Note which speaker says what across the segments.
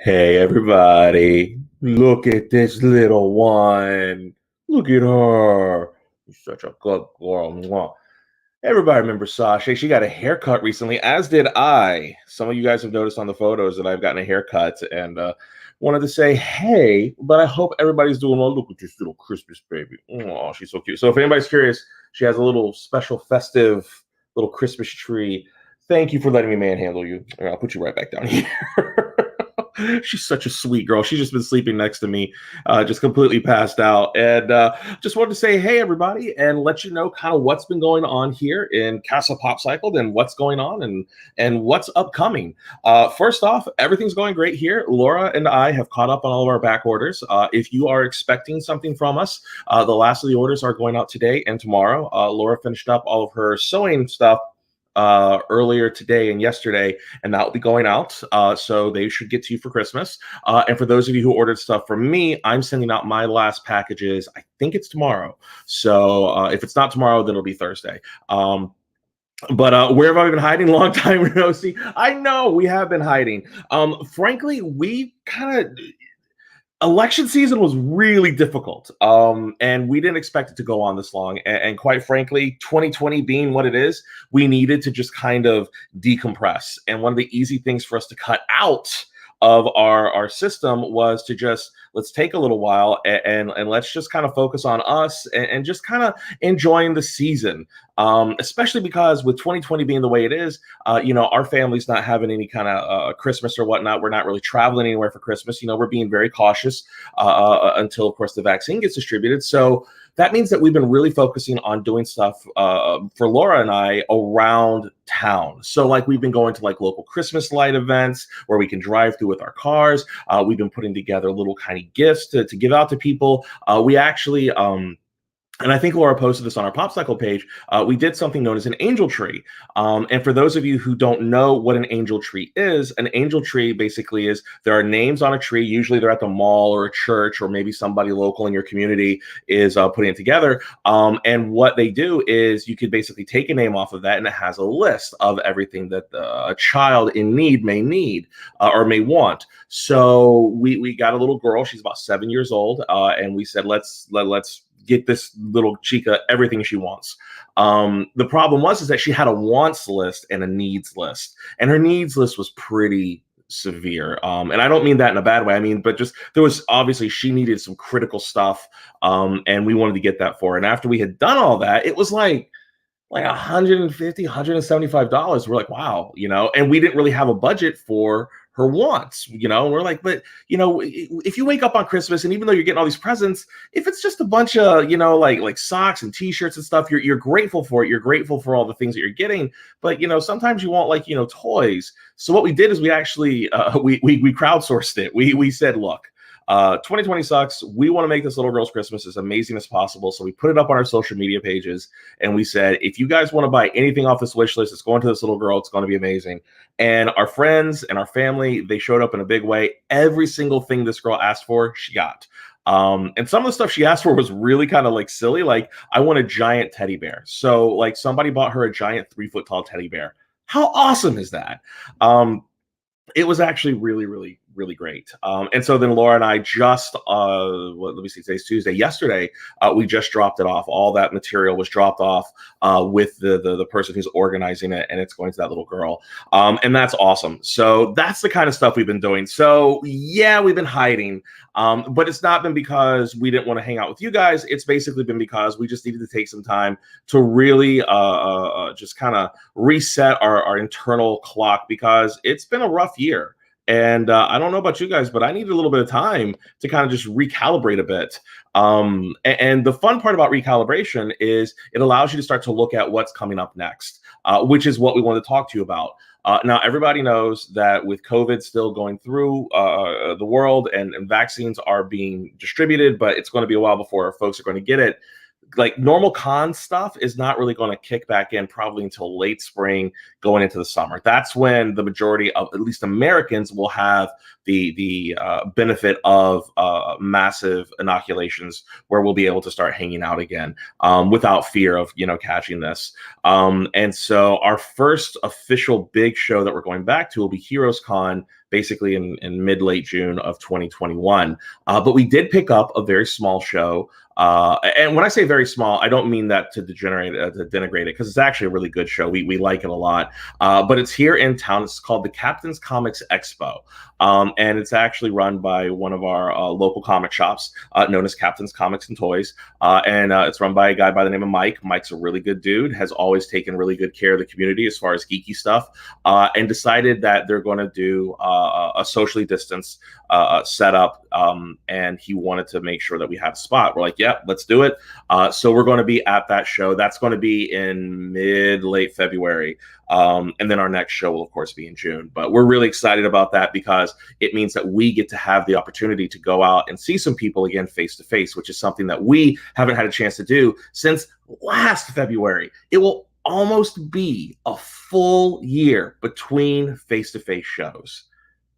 Speaker 1: Hey everybody, look at this little one. Look at her. She's such a good girl. Mwah. Everybody remembers Sasha. She got a haircut recently, as did I. Some of you guys have noticed on the photos that I've gotten a haircut and wanted to say, hey, but I hope everybody's doing well. Look at this little Christmas baby. Oh, she's so cute. So if anybody's curious, she has a little special festive little Christmas tree. Thank you for letting me manhandle you. I'll put you right back down here. She's such a sweet girl. She's just been sleeping next to me, just completely passed out. And just wanted to say, hey, everybody, and let you know kind of what's been going on here in Casa PopCycled and what's going on and what's upcoming. First off, everything's going great here. Laura and I have caught up on all of our back orders. If you are expecting something from us, the last of the orders are going out today and tomorrow. Laura finished up all of her sewing stuff earlier today and yesterday, and that will be going out. So they should get to you for Christmas. And for those of you who ordered stuff from me, I'm sending out my last packages. I think it's tomorrow. So if it's not tomorrow, then it'll be Thursday. But where have I been hiding? Long time no see. I know we have been hiding. Frankly, we kind of election season was really difficult, and we didn't expect it to go on this long, and quite frankly, 2020 being what it is, we needed to just kind of decompress. And one of the easy things for us to cut out of our system was to just let's take a little while and let's just kind of focus on us and just kind of enjoying the season, especially because with 2020 being the way it is, our family's not having any kind of Christmas or whatnot. We're not really traveling anywhere for Christmas. We're being very cautious until, of course, the vaccine gets distributed. So that means that we've been really focusing on doing stuff for Laura and I around town. So like we've been going to like local Christmas light events where we can drive through with our cars. We've been putting together little kind of gifts to give out to people. We actually and I think Laura posted this on our PopCycle page. We did something known as an angel tree. And for those of you who don't know what an angel tree is, an angel tree basically is there are names on a tree. Usually they're at the mall or a church, or maybe somebody local in your community is putting it together. And what they do is you could basically take a name off of that, and it has a list of everything that a child in need may need or may want. So we got a little girl. She's about 7 years old. And we said, let's get this little chica everything she wants. The problem is that she had a wants list and a needs list, and her needs list was pretty severe. And I don't mean that in a bad way. I mean, but just there was obviously she needed some critical stuff, and we wanted to get that for her. And after we had done all that, it was like $150, $175. We're like, wow, and we didn't really have a budget for her wants, we're like, but if you wake up on Christmas and even though you're getting all these presents, if it's just a bunch of, like socks and t-shirts and stuff, you're grateful for it. You're grateful for all the things that you're getting. But, sometimes you want toys. So what we did is we actually, we crowdsourced it. We said, look, 2020 sucks. We want to make this little girl's Christmas as amazing as possible. So we put it up on our social media pages and we said, if you guys want to buy anything off this wish list, it's going to this little girl. It's going to be amazing. And our friends and our family, they showed up in a big way. Every single thing this girl asked for, she got. And some of the stuff she asked for was really kind of like silly. Like, I want a giant teddy bear. So like somebody bought her a giant 3-foot tall teddy bear. How awesome is that? It was actually really, really, really great. And so then Laura and I just, let me see, today's Tuesday. Yesterday, we just dropped it off. All that material was dropped off with the person who's organizing it, and it's going to that little girl. And that's awesome. So that's the kind of stuff we've been doing. So yeah, we've been hiding, but it's not been because we didn't want to hang out with you guys. It's basically been because we just needed to take some time to really just kind of reset our internal clock, because it's been a rough year. And I don't know about you guys, but I needed a little bit of time to kind of just recalibrate a bit. And the fun part about recalibration is it allows you to start to look at what's coming up next, which is what we want to talk to you about. Now, everybody knows that with COVID still going through the world and vaccines are being distributed, but it's going to be a while before folks are going to get it. Like normal con stuff is not really going to kick back in probably until late spring going into the summer. That's when the majority of at least Americans will have the benefit of massive inoculations, where we'll be able to start hanging out again without fear of catching this. And so our first official big show that we're going back to will be Heroes Con basically in mid-late June of 2021. But we did pick up a very small show. And when I say very small, I don't mean that to denigrate it, because it's actually a really good show. We like it a lot. But it's here in town. It's called the Captain's Comics Expo. And it's actually run by one of our local comic shops known as Captain's Comics and Toys. And it's run by a guy by the name of Mike. Mike's a really good dude, has always taken really good care of the community as far as geeky stuff, and decided that they're going to do a socially distanced setup. And he wanted to make sure that we had a spot. We're like, yeah, let's do it. So we're going to be at that show. That's going to be in late February. And then our next show will, of course, be in June. But we're really excited about that because it means that we get to have the opportunity to go out and see some people again face to face, which is something that we haven't had a chance to do since last February. It will almost be a full year between face to face shows.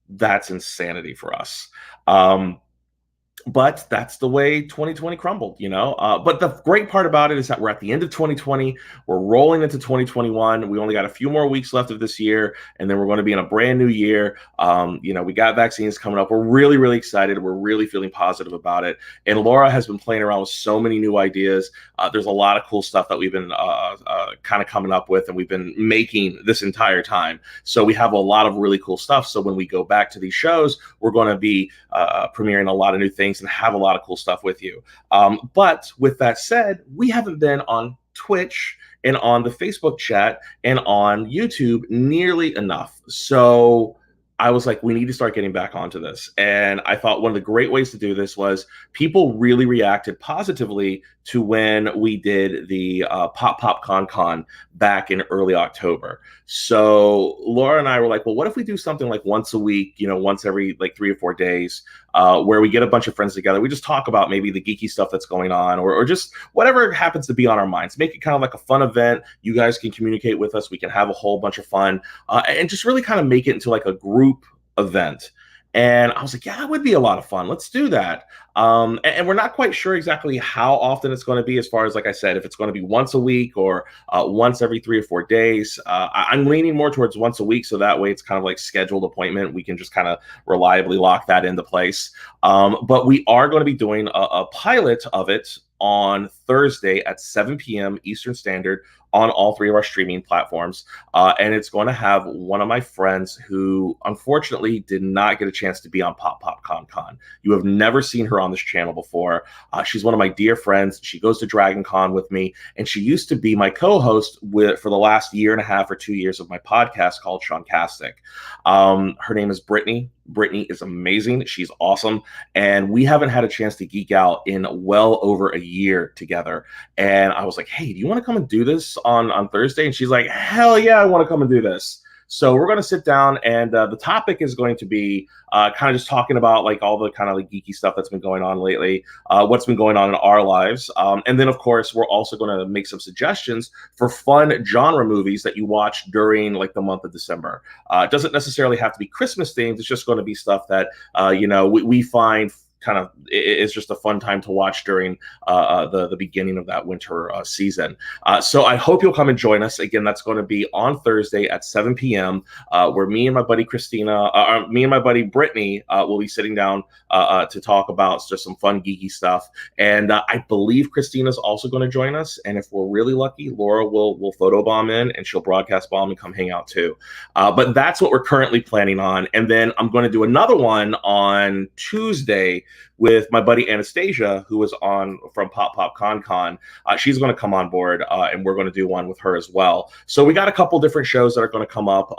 Speaker 1: That's insanity for us. But that's the way 2020 crumbled, you know. But the great part about it is that we're at the end of 2020. We're rolling into 2021. We only got a few more weeks left of this year, and then we're going to be in a brand new year. You know, we got vaccines coming up. We're really, really excited. We're really feeling positive about it. And Laura has been playing around with so many new ideas. There's a lot of cool stuff that we've been kind of coming up with, and we've been making this entire time. So we have a lot of really cool stuff. So when we go back to these shows, we're going to be premiering a lot of new things and have a lot of cool stuff with you. But with that said, we haven't been on Twitch and on the Facebook chat and on YouTube nearly enough. So I was like, we need to start getting back onto this. And I thought one of the great ways to do this was people really reacted positively to when we did the PopCycled back in early October. So Laura and I were like, well, what if we do something like once a week, you know, once every like 3 or 4 days, where we get a bunch of friends together. We just talk about maybe the geeky stuff that's going on, or just whatever happens to be on our minds. Make it kind of like a fun event. You guys can communicate with us. We can have a whole bunch of fun, and just really kind of make it into like a group event. And I was like, yeah, that would be a lot of fun. Let's do that. And we're not quite sure exactly how often it's going to be, as far as, like I said, if it's going to be once a week or once every 3 or 4 days. I'm leaning more towards once a week. So that way it's kind of like scheduled appointment. We can just kind of reliably lock that into place. But we are going to be doing a pilot of it on Thursday at 7 p.m. Eastern Standard on all 3 of our streaming platforms. And it's going to have one of my friends who unfortunately did not get a chance to be on PopCycled. You have never seen her on this channel before. She's one of my dear friends. She goes to Dragon Con with me, and she used to be my co-host for the last 1.5 or 2 years of my podcast called Seancastic. Her name is Brittany. Brittany is amazing. She's awesome. And we haven't had a chance to geek out in well over a year together. And I was like, hey, do you want to come and do this on Thursday? And she's like, hell yeah, I want to come and do this. So we're going to sit down, and the topic is going to be kind of just talking about like all the kind of like geeky stuff that's been going on lately, what's been going on in our lives. And then, of course, we're also going to make some suggestions for fun genre movies that you watch during like the month of December. It doesn't necessarily have to be Christmas themed. It's just going to be stuff that, you know, we find kind of it's just a fun time to watch during the beginning of that winter season. So I hope you'll come and join us. Again, that's going to be on Thursday at 7 p.m. Where me and my buddy me and my buddy Brittany will be sitting down to talk about just some fun geeky stuff. And I believe Christina's also going to join us. And if we're really lucky, Laura will photobomb in, and she'll broadcast bomb and come hang out too. But that's what we're currently planning on. And then I'm going to do another one on Tuesday with my buddy Anastasia, who was on from PopCycled. She's going to come on board, and we're going to do one with her as well. So we got a couple different shows that are going to come up.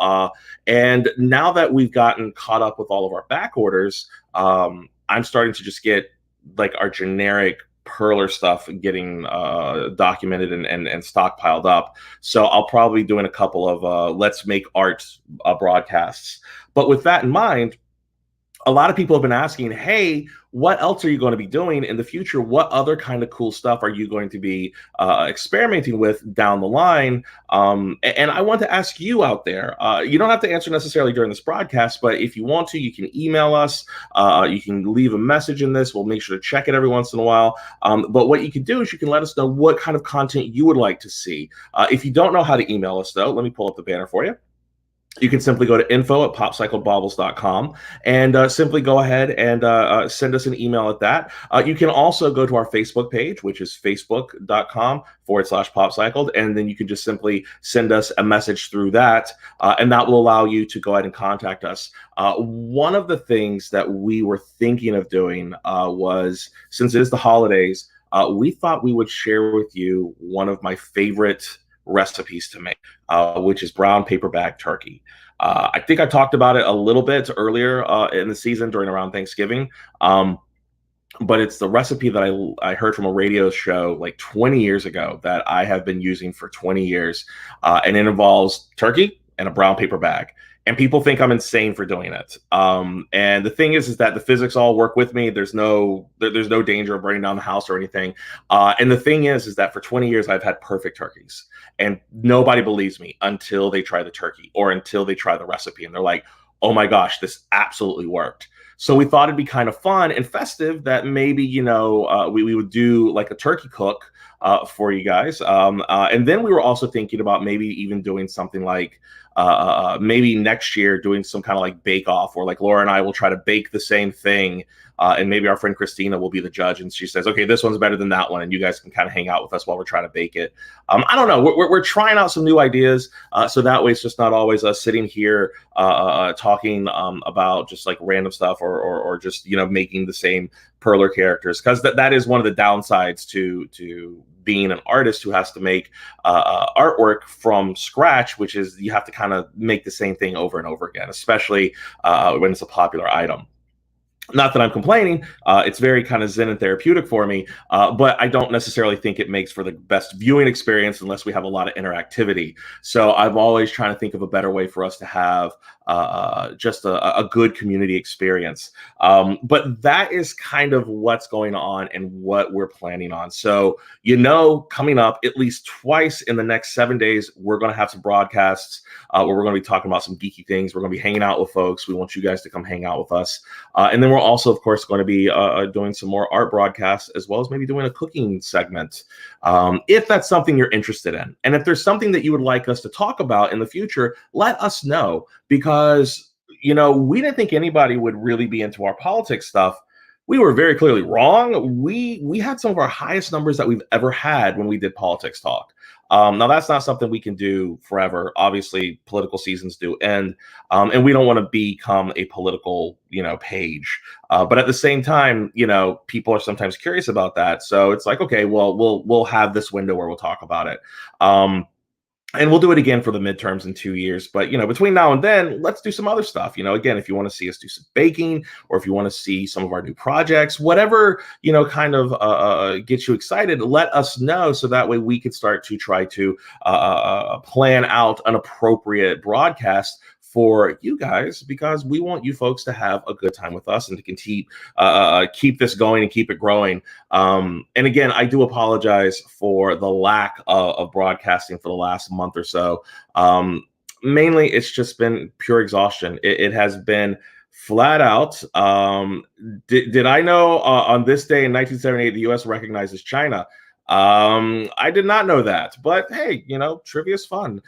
Speaker 1: And now that we've gotten caught up with all of our back orders, I'm starting to just get like our generic Perler stuff getting documented and stockpiled up. So I'll probably be doing a couple of Let's Make Art broadcasts. But with that in mind, a lot of people have been asking, hey, what else are you going to be doing in the future? What other kind of cool stuff are you going to be experimenting with down the line? And I want to ask you out there, you don't have to answer necessarily during this broadcast, but if you want to, you can email us. You can leave a message in this. We'll make sure to check it every once in a while. But what you can do is you can let us know what kind of content you would like to see. If you don't know how to email us, though, let me pull up the banner for you. You can simply go to info@popcycledbaubles.com and simply go ahead and send us an email at that. You can also go to our Facebook page, which is facebook.com/popcycled. And then you can just simply send us a message through that. And that will allow you to go ahead and contact us. One of the things that we were thinking of doing was, since it is the holidays, we thought we would share with you one of my favorite recipes to make, which is brown paper bag turkey. I think I talked about it a little bit earlier in the season during around Thanksgiving. But it's the recipe that I heard from a radio show like 20 years ago that I have been using for 20 years. And it involves turkey and a brown paper bag. And people think I'm insane for doing it. And the thing is that the physics all work with me. There's no danger of burning down the house or anything. And the thing is that for 20 years I've had perfect turkeys, and nobody believes me until they try the turkey or until they try the recipe, and they're like, "Oh my gosh, this absolutely worked." So we thought it'd be kind of fun and festive that maybe we would do like a turkey cook for you guys. And then we were also thinking about maybe even doing something like maybe next year doing some kind of like bake off, or like Laura and I will try to bake the same thing. And maybe our friend Christina will be the judge, and she says, "Okay, this one's better than that one," and you guys can kind of hang out with us while we're trying to bake it. I don't know. We're trying out some new ideas, so that way it's just not always us sitting here talking about just like random stuff, or just making the same perler characters, because that is one of the downsides to being an artist who has to make artwork from scratch, which is you have to kind of make the same thing over and over again, especially when it's a popular item. Not that I'm complaining. It's very kind of zen and therapeutic for me, but I don't necessarily think it makes for the best viewing experience unless we have a lot of interactivity. So I'm always trying to think of a better way for us to have just a good community experience. But that is kind of what's going on and what we're planning on. So, coming up at least twice in the next 7 days, we're going to have some broadcasts where we're going to be talking about some geeky things. We're going to be hanging out with folks. We want you guys to come hang out with us. And then we're also, of course, going to be doing some more art broadcasts, as well as maybe doing a cooking segment, if that's something you're interested in. And if there's something that you would like us to talk about in the future, let us know, because, we didn't think anybody would really be into our politics stuff. We were very clearly wrong. We had some of our highest numbers that we've ever had when we did politics talk. Now, that's not something we can do forever. Obviously, political seasons do end, and we don't want to become a political, page. But at the same time, people are sometimes curious about that. So it's like, okay, well, we'll have this window where we'll talk about it. And we'll do it again for the midterms in 2 years. But, between now and then, let's do some other stuff. Again, if you want to see us do some baking, or if you want to see some of our new projects, whatever, kind of gets you excited, let us know. So that way we could start to try to plan out an appropriate broadcast for you guys, because we want you folks to have a good time with us and to keep this going and keep it growing. And again, I do apologize for the lack of broadcasting for the last month or so. Mainly, it's just been pure exhaustion. It has been flat out. Did I know on this day in 1978 the U.S. recognizes China? I did not know that, but hey, trivia is fun.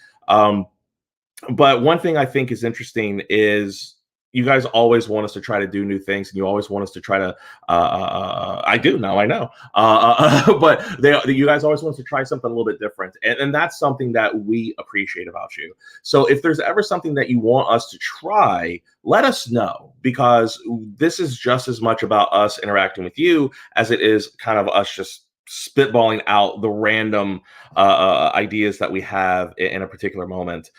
Speaker 1: But one thing I think is interesting is you guys always want us to try to do new things, and you always want us to try to. I do now, I know, but you guys always want us to try something a little bit different, and that's something that we appreciate about you. So if there's ever something that you want us to try, let us know, because this is just as much about us interacting with you as it is kind of us just spitballing out the random ideas that we have in a particular moment.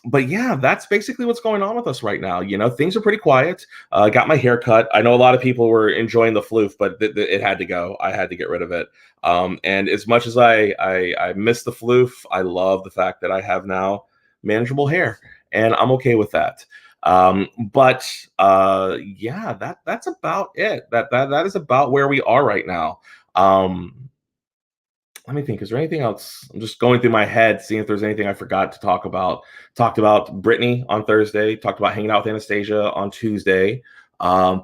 Speaker 1: But yeah, that's basically what's going on with us right now. Things are pretty quiet. Got my hair cut. I know a lot of people were enjoying the floof, but it had to go. I had to get rid of it. And as much as I miss the floof, I love the fact that I have now manageable hair, and I'm okay with that. But yeah, that's about it. That is about where we are right now. Let me think. Is there anything else? I'm just going through my head, seeing if there's anything I forgot to talk about. Talked about Brittany on Thursday. Talked about hanging out with Anastasia on Tuesday. I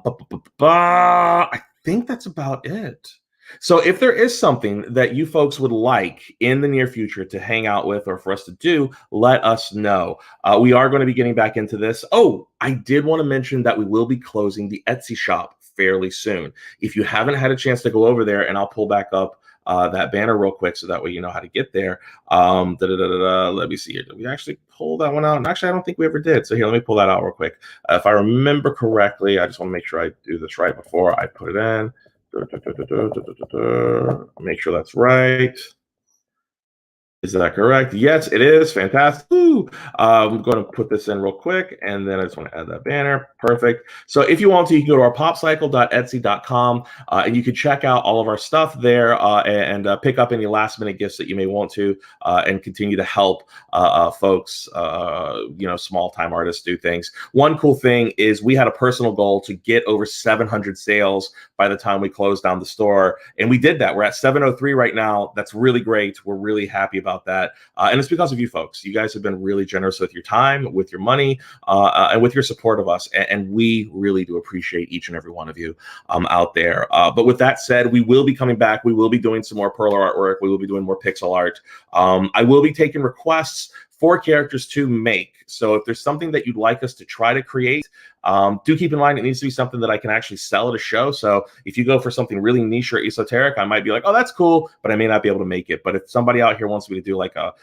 Speaker 1: think that's about it. So if there is something that you folks would like in the near future to hang out with or for us to do, let us know. We are going to be getting back into this. Oh, I did want to mention that we will be closing the Etsy shop fairly soon. If you haven't had a chance to go over there, and I'll pull back up that banner real quick so that way you know how to get there. Let me see here. Did we actually pull that one out? And actually, I don't think we ever did. So here, let me pull that out real quick. If I remember correctly, I just want to make sure I do this right before I put it in. Make sure that's right. Is that correct? Yes, it is. Fantastic. Woo. I'm going to put this in real quick, and then I just want to add that banner. Perfect. So if you want to, you can go to our popcycled.etsy.com, and you can check out all of our stuff there and pick up any last-minute gifts that you may want to and continue to help folks, small-time artists do things. One cool thing is we had a personal goal to get over 700 sales by the time we closed down the store, and we did that. We're at 703 right now. That's really great. We're really happy about that. And it's because of you folks. You guys have been really generous with your time, with your money, and with your support of us. And we really do appreciate each and every one of you out there. But with that said, we will be coming back. We will be doing some more Perler artwork. We will be doing more pixel art. I will be taking requests for characters to make. So if there's something that you'd like us to try to create, do keep in mind it needs to be something that I can actually sell at a show. So if you go for something really niche or esoteric, I might be like, oh, that's cool, but I may not be able to make it. But if somebody out here wants me to do like a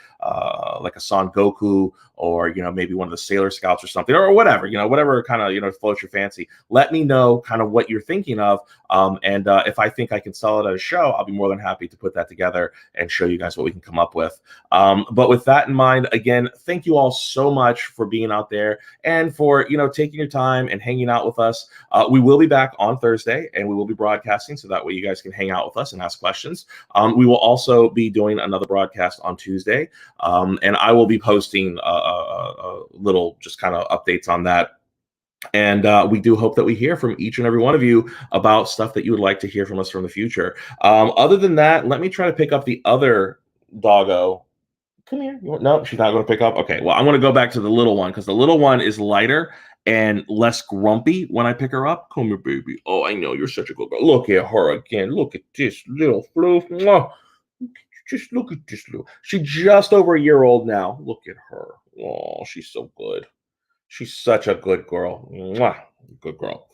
Speaker 1: Son Goku, or maybe one of the Sailor Scouts or something, or whatever, whatever kind of floats your fancy, let me know kind of what you're thinking of. And if I think I can sell it at a show, I'll be more than happy to put that together and show you guys what we can come up with. But with that in mind, again, thank you all so much for being out there and for taking your time and hanging out with us. We will be back on Thursday, and we will be broadcasting, so that way you guys can hang out with us and ask questions. We will also be doing another broadcast on Tuesday, and I will be posting little just kind of updates on that. And we do hope that we hear from each and every one of you about stuff that you would like to hear from us from the future. Other than that, let me try to pick up the other doggo. Come here. No, she's not going to pick up. Okay, well, I'm going to go back to the little one because the little one is lighter and less grumpy when I pick her up. Come here, baby. Oh, I know you're such a good girl. Look at her again. Look at this little floof. Just look at this little. She's just over a year old now. Look at her. Oh, she's so good. She's such a good girl. Mwah. Good girl.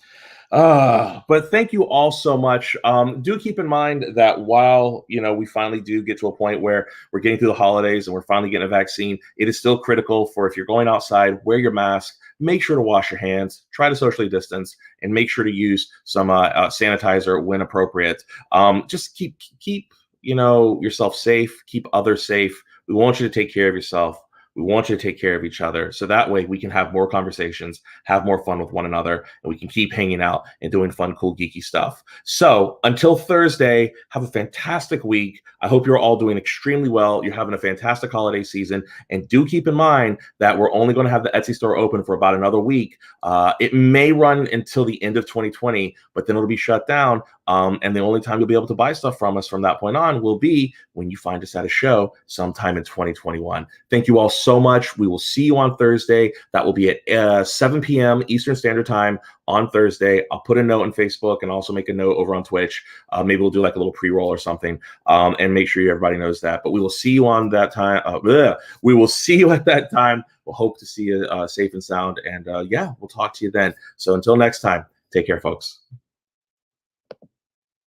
Speaker 1: But thank you all so much. Do keep in mind that while we finally do get to a point where we're getting through the holidays and we're finally getting a vaccine, it is still critical for, if you're going outside, wear your mask, make sure to wash your hands, try to socially distance, and make sure to use some sanitizer when appropriate. Just keep yourself safe, keep others safe. We want you to take care of yourself. We want you to take care of each other, so that way we can have more conversations, have more fun with one another, and we can keep hanging out and doing fun, cool, geeky stuff. So until Thursday, have a fantastic week. I hope you're all doing extremely well. You're having a fantastic holiday season. And do keep in mind that we're only going to have the Etsy store open for about another week. It may run until the end of 2020, but then it'll be shut down. And the only time you'll be able to buy stuff from us from that point on will be when you find us at a show sometime in 2021. Thank you all so much. We will see you on Thursday. That will be at 7 p.m. Eastern Standard Time on Thursday. I'll put a note on Facebook and also make a note over on Twitch. Maybe we'll do like a little pre-roll or something, and make sure everybody knows that. But we will see you on that time. We will see you at that time. We'll hope to see you safe and sound. And yeah, we'll talk to you then. So until next time, take care, folks.